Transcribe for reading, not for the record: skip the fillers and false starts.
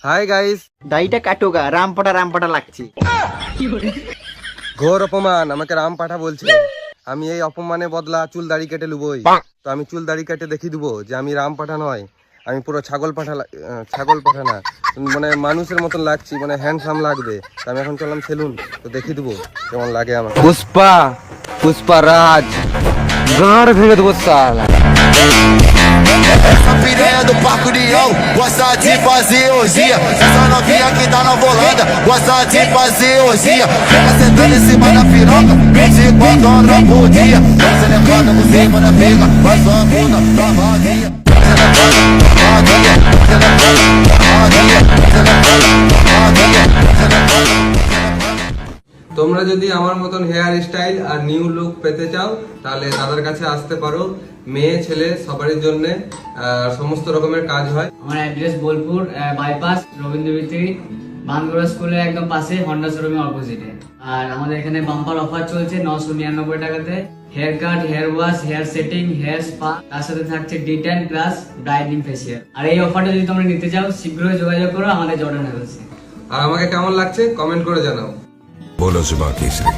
Hi guys, দাড়িটা কাটোগা, রামপাটা লাগছে। ঘোর অপমান, আমাকে রাম পাঠা বলছে। আমি এই অপমানে বদলা চুল দাড়ি কেটে লুবই। তো আমি চুল দাড়ি কেটে দেখিয়ে দেবো যে আমি রাম পাঠা নয়, আমি পুরো ছাগল পাঠা না, মানে মানুষের মতন লাগছি, মানে হ্যান্ডসাম লাগবে। তো আমি এখন চললাম সেলুন, তো দেখিয়ে দেবো কেমন লাগে আমার। পুষ্পা রাজ গাঁড় ভেঙে দেবো সালা। Essa piranha do Parco Leão gosta de fazer orgia. Essa novinha que tá na volanda gosta de fazer orgia. Fica sentando em cima da piroca 24 horas por dia. Você levanta por cima da pica, vai sua bunda pra vaguinha. Você levanta, vaguinha. Você levanta, vaguinha. Você levanta, vaguinha. Você levanta. তোমরা যদি আমার মতন hair style আর new look পেতে চাও তাহলে দাদার কাছে আসতে পারো। মেয়ে ছেলে সবারই জন্য সমস্ত রকমের কাজ হয়। আমার অ্যাড্রেস বোলপুর বাইপাস রবীন্দ্রবিতি বানগোড়া স্কুলের একদম পাশে হন্ডা শোরুমের অপোজিটে। আর আমাদের এখানে বাম্পার অফার চলছে 999 টাকাতে hair cut, hair wash, hair setting, hair spa, তার সাথে থাকছে D10 প্লাস ব্রাইডনিং ফেসিয়াল। আর এই অফারটা যদি তোমরা নিতে চাও শীঘ্রই যোগাযোগ করো আমাদের জর্ডান হাউসে। আর আমাকে কেমন লাগছে কমেন্ট করে জানাও। बोलो जुबा केसरी।